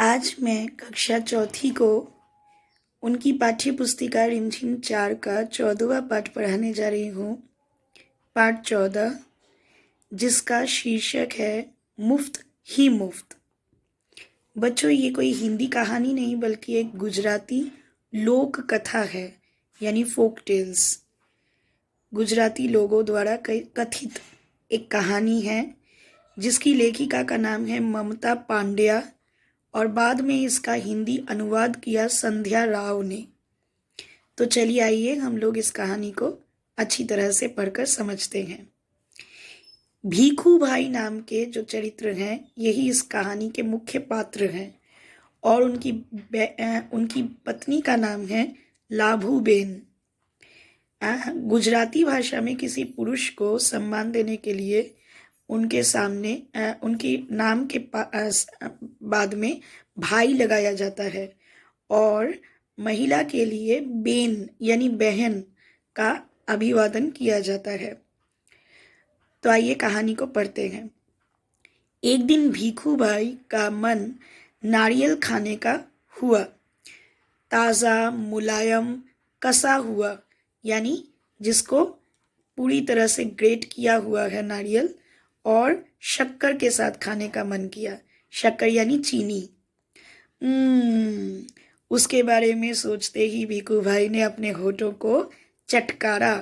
आज मैं कक्षा चौथी को उनकी पाठ्य पुस्तिका रिमझिम 4 का 14वां पाठ पढ़ाने जा रही हूँ। पाठ 14 जिसका शीर्षक है मुफ्त ही मुफ्त। बच्चों, ये कोई हिंदी कहानी नहीं बल्कि एक गुजराती लोक कथा है, यानी फोक टेल्स। गुजराती लोगों द्वारा कथित एक कहानी है जिसकी लेखिका का नाम है ममता पांड्या और बाद में इसका हिंदी अनुवाद किया संध्या राव ने। तो चलिए आइए हम लोग इस कहानी को अच्छी तरह से पढ़कर समझते हैं। भीखू भाई नाम के जो चरित्र हैं यही इस कहानी के मुख्य पात्र हैं और उनकी पत्नी का नाम है लाभूबेन। गुजराती भाषा में किसी पुरुष को सम्मान देने के लिए उनके सामने उनके नाम के बाद में भाई लगाया जाता है और महिला के लिए बेन यानी बहन का अभिवादन किया जाता है। तो आइए कहानी को पढ़ते हैं। एक दिन भीखू भाई का मन नारियल खाने का हुआ। ताज़ा मुलायम कसा हुआ यानी जिसको पूरी तरह से ग्रेट किया हुआ है नारियल, और शक्कर के साथ खाने का मन किया। शक्कर यानी चीनी। उसके बारे में सोचते ही भीखू भाई ने अपने होठों को चटकारा।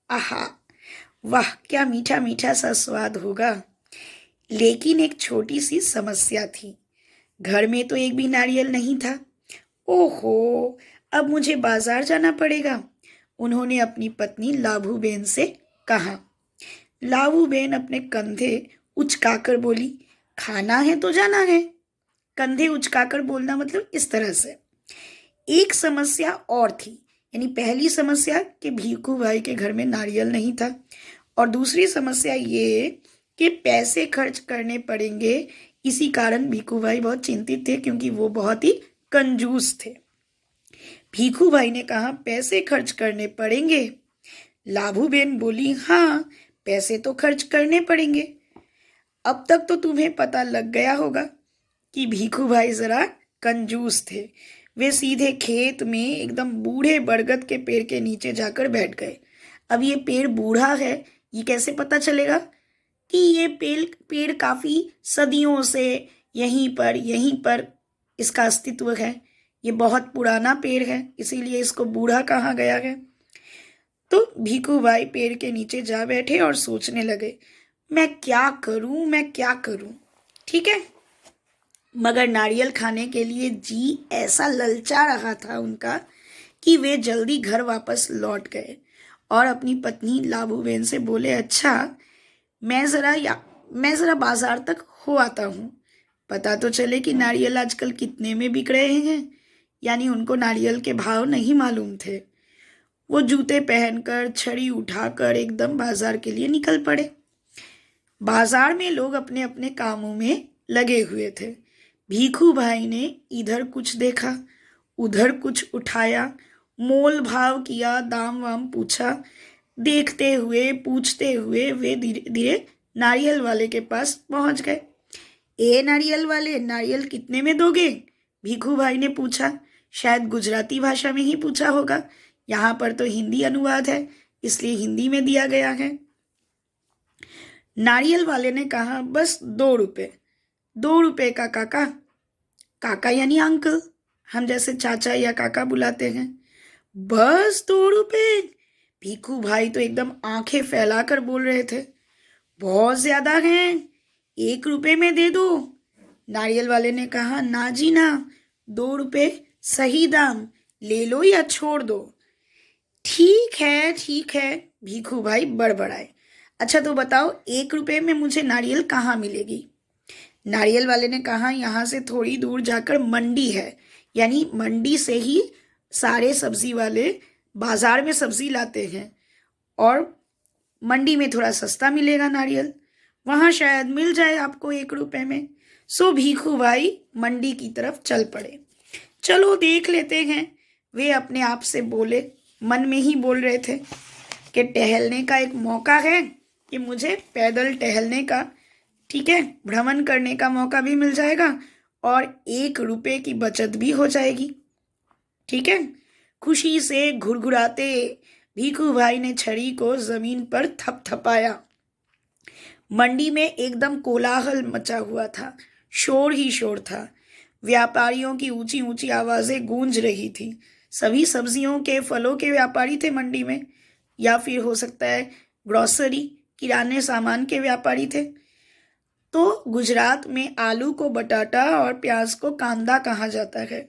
आहा, वाह क्या मीठा मीठा सा स्वाद होगा। लेकिन एक छोटी सी समस्या थी। घर में तो एक भी नारियल नहीं था। ओहो, अब मुझे बाजार जाना पड़ेगा, उन्होंने अपनी पत्नी लाभूबेन से कहा। लाभूबेन अपने कंधे उचकाकर बोली, खाना है तो जाना है। कंधे उचकाकर बोलना मतलब इस तरह से। एक समस्या और थी, यानी पहली समस्या कि भीखू भाई के घर में नारियल नहीं था और दूसरी समस्या ये कि पैसे खर्च करने पड़ेंगे। इसी कारण भीखू भाई बहुत चिंतित थे क्योंकि वो बहुत ही कंजूस थे। भीखू भाई ने कहा, पैसे खर्च करने पड़ेंगे। लाभूबेन बोली, हाँ पैसे तो खर्च करने पड़ेंगे। अब तक तो तुम्हें पता लग गया होगा कि भीखू भाई जरा कंजूस थे। वे सीधे खेत में एकदम बूढ़े बरगद के पेड़ के नीचे जाकर बैठ गए। अब ये पेड़ बूढ़ा है, ये कैसे पता चलेगा कि ये पेड़ काफी सदियों से यहीं पर इसका अस्तित्व है। ये बहुत पुराना पेड़ है, इसीलिए इसको बूढ़ा कहा गया है। तो भीखू भाई पेड़ के नीचे जा बैठे और सोचने लगे, मैं क्या करूं। ठीक है, मगर नारियल खाने के लिए जी ऐसा ललचा रहा था उनका कि वे जल्दी घर वापस लौट गए और अपनी पत्नी लाभूबेन से बोले, अच्छा मैं जरा बाजार तक हो आता हूँ, पता तो चले कि नारियल आजकल कितने में बिक रहे हैं। यानी उनको नारियल के भाव नहीं मालूम थे। वो जूते पहनकर छड़ी उठाकर एकदम बाजार के लिए निकल पड़े। बाजार में लोग अपने अपने कामों में लगे हुए थे। भीखू भाई ने इधर कुछ देखा, उधर कुछ उठाया, मोल भाव किया, दाम वाम पूछा। देखते हुए पूछते हुए वे धीरे धीरे नारियल वाले के पास पहुंच गए। ए नारियल वाले, नारियल कितने में दोगे? भीखू भाई ने पूछा। शायद गुजराती भाषा में ही पूछा होगा, यहाँ पर तो हिंदी अनुवाद है इसलिए हिंदी में दिया गया है। नारियल वाले ने कहा, बस 2 रुपये। 2 रुपये का काका। काका यानी अंकल, हम जैसे चाचा या काका बुलाते हैं। बस 2 रुपये? भीखू भाई तो एकदम आंखें फैलाकर बोल रहे थे, बहुत ज्यादा हैं, 1 रुपये में दे दो। नारियल वाले ने कहा, ना जी ना, 2 रुपये सही दाम, ले लो या छोड़ दो। ठीक है, भीखू भाई बड़बड़ाए। अच्छा तो बताओ 1 रुपये में मुझे नारियल कहाँ मिलेगी? नारियल वाले ने कहा, यहाँ से थोड़ी दूर जाकर मंडी है, यानी मंडी से ही सारे सब्जी वाले बाजार में सब्जी लाते हैं और मंडी में थोड़ा सस्ता मिलेगा नारियल, वहाँ शायद मिल जाए आपको 1 रुपये में। सो भीखू भाई मंडी की तरफ चल पड़े। चलो देख लेते हैं, वे अपने आप से बोले, मन में ही बोल रहे थे कि टहलने का एक मौका है कि मुझे पैदल टहलने का, ठीक है, भ्रमण करने का मौका भी मिल जाएगा और 1 रुपए की बचत भी हो जाएगी। ठीक है। खुशी से घुरघुराते भीखू भाई ने छड़ी को जमीन पर थपथपाया। मंडी में एकदम कोलाहल मचा हुआ था, शोर ही शोर था। व्यापारियों की ऊंची ऊंची आवाजें गूंज रही थी। सभी सब्जियों के फलों के व्यापारी थे मंडी में, या फिर हो सकता है ग्रोसरी किराने सामान के व्यापारी थे। तो गुजरात में आलू को बटाटा और प्याज को कांदा कहा जाता है।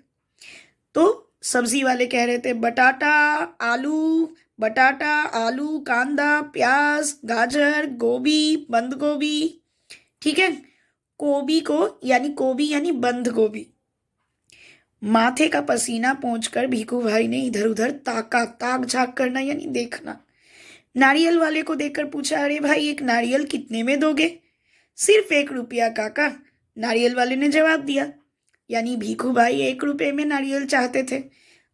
तो सब्जी वाले कह रहे थे बटाटा आलू, बटाटा आलू कांदा प्याज गाजर गोभी बंद गोभी। ठीक है। गोभी यानी बंद गोभी। माथे का पसीना पोंछकर भीखू भाई ने इधर उधर ताक झाक करना यानी देखना। नारियल वाले को देखकर पूछा, अरे भाई एक नारियल कितने में दोगे? सिर्फ 1 रुपया काका, नारियल वाले ने जवाब दिया। यानी भीखू भाई 1 रुपए में नारियल चाहते थे।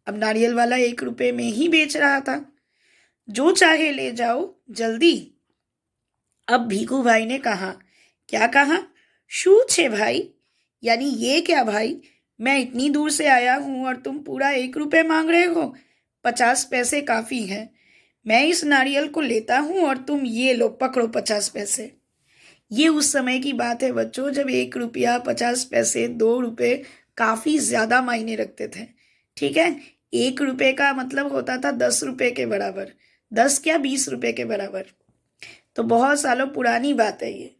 अब नारियल वाला 1 रुपए में ही बेच रहा था। जो चाहे ले जाओ जल्दी। अब भीखू भाई ने कहा, क्या कहा? शू छे भाई, यानी ये क्या भाई, मैं इतनी दूर से आया हूं और तुम पूरा 1 रुपए मांग रहे हो? 50 पैसे काफी हैं। मैं इस नारियल को लेता हूं और तुम ये लो पकड़ो 50 पैसे। ये उस समय की बात है बच्चों, जब 1 रुपया 50 पैसे 2 रुपए काफी ज्यादा मायने रखते थे। ठीक है। 1 रुपए का मतलब होता था 10 रुपए के बराबर, 10 क्या 20 रुपए के बराबर। तो बहुत सालों पुरानी बात है ये।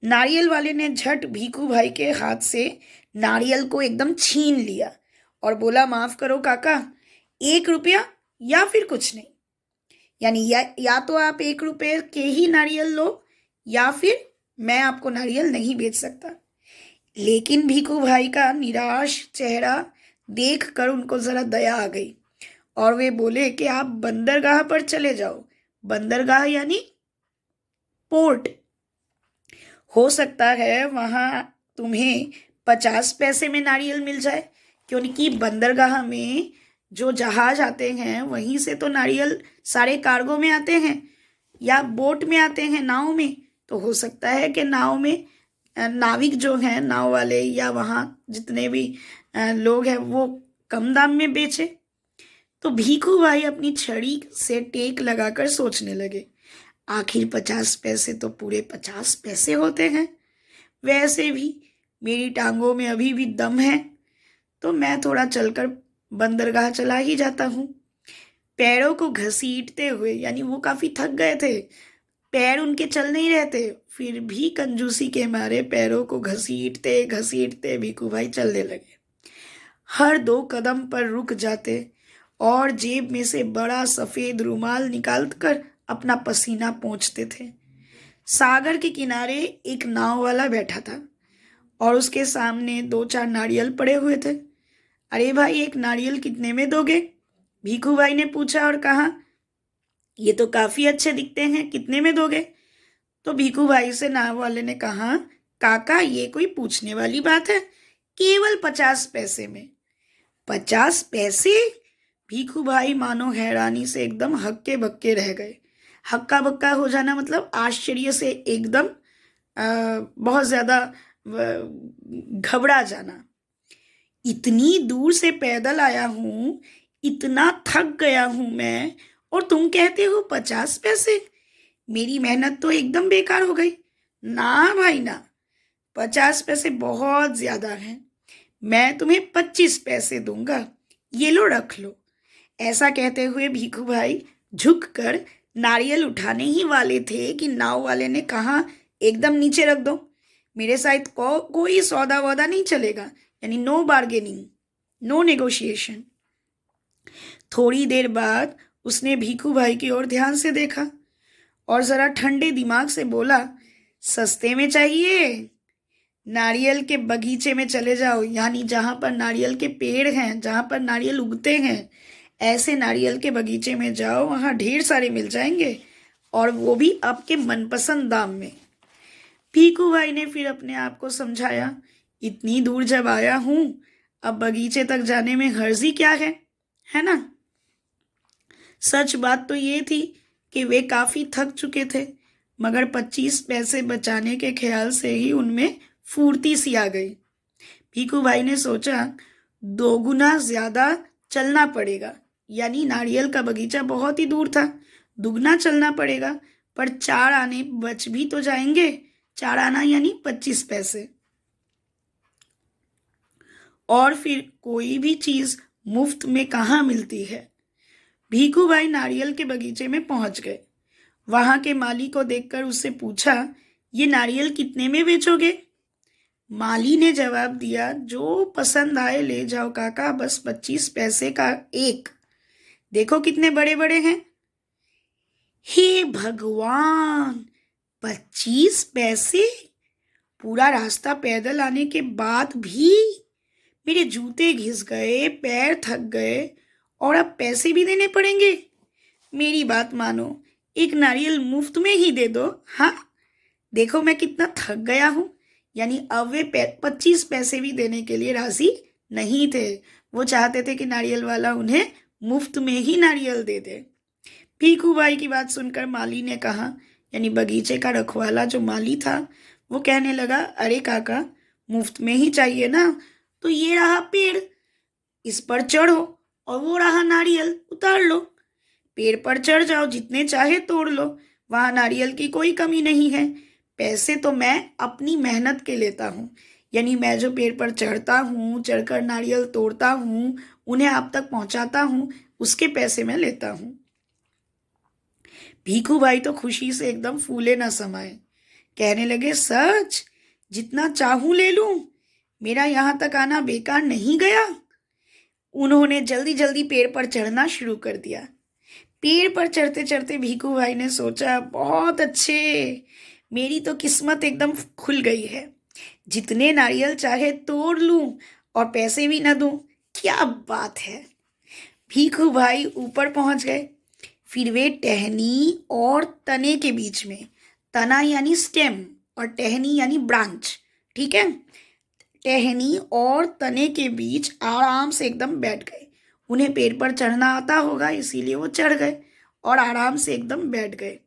नारियल वाले ने झट भीखू भाई के हाथ से नारियल को एकदम छीन लिया और बोला, माफ करो काका, 1 रुपया या फिर कुछ नहीं। यानी या तो आप 1 रुपए के ही नारियल लो या फिर मैं आपको नारियल नहीं बेच सकता। लेकिन भीखू भाई का निराश चेहरा देख कर उनको जरा दया आ गई और वे बोले कि आप बंदरगाह पर चले जाओ। बंदरगाह यानी पोर्ट। हो सकता है वहां तुम्हें 50 पैसे में नारियल मिल जाए, क्योंकि बंदरगाह में जो जहाज आते हैं वहीं से तो नारियल सारे कार्गो में आते हैं या बोट में आते हैं, नाव में। तो हो सकता है कि नाव में नाविक जो हैं, नाव वाले या वहाँ जितने भी लोग हैं, वो कम दाम में बेचे। तो भीखू भाई अपनी छड़ी से टेक लगाकर सोचने लगे, आखिर 50 पैसे तो पूरे 50 पैसे होते हैं। वैसे भी मेरी टांगों में अभी भी दम है, तो मैं थोड़ा चलकर बंदरगाह चला ही जाता हूँ। पैरों को घसीटते हुए, यानी वो काफी थक गए थे, पैर उनके चल नहीं रहे थे, फिर भी कंजूसी के मारे पैरों को घसीटते घसीटते भीखू भाई चलने लगे। हर 2 कदम पर रुक जाते और जेब में से बड़ा सफेद रुमाल निकाल कर अपना पसीना पोंछते थे। सागर के किनारे एक नाव वाला बैठा था और उसके सामने 2-4 नारियल पड़े हुए थे। अरे भाई एक नारियल कितने में दोगे? भीखू भाई ने पूछा और कहा, ये तो काफी अच्छे दिखते हैं, कितने में दोगे? तो भीखू भाई से नाव वाले ने कहा, काका ये कोई पूछने वाली बात है, केवल 50 पैसे में। 50 पैसे? भीखू भाई मानो हैरानी से एकदम हक्के बक्के रह गए। हक्का बक्का हो जाना मतलब आश्चर्य से एकदम बहुत ज्यादा घबरा जाना। इतनी दूर से पैदल आया हूं, इतना थक गया हूं मैं, और तुम कहते हो 50 पैसे? मेरी मेहनत तो एकदम बेकार हो गई। ना भाई ना, 50 पैसे बहुत ज्यादा हैं। मैं तुम्हें 25 पैसे दूंगा, ये लो रख लो। ऐसा कहते हुए भीखू भाई झुककर नारियल उठाने ही वाले थे कि नाव वाले ने कहा, एकदम नीचे रख दो, मेरे साथ कोई सौदा वौदा नहीं चलेगा, यानी नो बार्गेनिंग, नो नेगोशिएशन। थोड़ी देर बाद उसने भीखू भाई की ओर ध्यान से देखा और जरा ठंडे दिमाग से बोला, सस्ते में चाहिए? नारियल के बगीचे में चले जाओ, यानी जहां पर नारियल के पेड़ हैं, जहां पर नारियल उगते हैं, ऐसे नारियल के बगीचे में जाओ, वहां ढेर सारे मिल जाएंगे, और वो भी आपके मनपसंद दाम में। भीखू भाई ने फिर अपने आप को समझाया, इतनी दूर जब आया हूं, अब बगीचे तक जाने में हर्जी क्या है ना? सच बात तो ये थी कि वे काफी थक चुके थे, मगर 25 पैसे बचाने के ख्याल से ही उनमें फुर्ती सी आ गई। भीखू भाई ने सोचा 2 गुना ज्यादा चलना पड़ेगा, यानी नारियल का बगीचा बहुत ही दूर था, दुगना चलना पड़ेगा, पर 4 आने बच भी तो जाएंगे। 4 आना यानी 25 पैसे। और फिर कोई भी चीज मुफ्त में कहाँ मिलती है। भीखू भाई नारियल के बगीचे में पहुंच गए। वहां के माली को देखकर उससे पूछा, ये नारियल कितने में बेचोगे। माली ने जवाब दिया, जो पसंद आए ले जाओ काका, बस 25 पैसे का एक। देखो कितने बड़े बड़े हैं। हे भगवान, 25 पैसे। पूरा रास्ता पैदल आने के बाद भी मेरे जूते घिस गए, पैर थक गए, और अब पैसे भी देने पड़ेंगे। मेरी बात मानो, एक नारियल मुफ्त में ही दे दो। हाँ, देखो मैं कितना थक गया हूँ। यानी अब वे 25 पैसे भी देने के लिए राजी नहीं थे। वो चाहते थे कि नारियल वाला उन्हें मुफ्त में ही नारियल दे दे। भीखू भाई की बात सुनकर माली ने कहा, यानी बगीचे का रखवाला जो माली था, वो कहने लगा, अरे काका, मुफ्त में ही चाहिए ना, तो ये रहा पेड़, इस पर चढ़ो, और वो रहा नारियल, उतार लो। पेड़ पर चढ़ जाओ, जितने चाहे तोड़ लो, वहां नारियल की कोई कमी नहीं है। पैसे तो मैं अपनी मेहनत के लेता हूँ, यानी मैं जो पेड़ पर चढ़ता हूँ, चढ़कर नारियल तोड़ता हूँ, उन्हें आप तक पहुंचाता हूँ, उसके पैसे मैं लेता हूँ। भीखू भाई तो खुशी से एकदम फूले न समाये। कहने लगे, सच? जितना चाहूं ले लूं? मेरा यहाँ तक आना बेकार नहीं गया। उन्होंने जल्दी जल्दी पेड़ पर चढ़ना शुरू कर दिया। पेड़ पर चढ़ते चढ़ते भीखू भाई ने सोचा, बहुत अच्छे, मेरी तो किस्मत एकदम खुल गई है। जितने नारियल चाहे तोड़ लूं और पैसे भी न दूं, क्या बात है। भीखू भाई ऊपर पहुंच गए। फिर वे टहनी और तने के बीच में, तना यानी स्टेम और टहनी यानी ब्रांच, ठीक है, टहनी और तने के बीच आराम से एकदम बैठ गए। उन्हें पेड़ पर चढ़ना आता होगा, इसीलिए वो चढ़ गए और आराम से एकदम बैठ गए।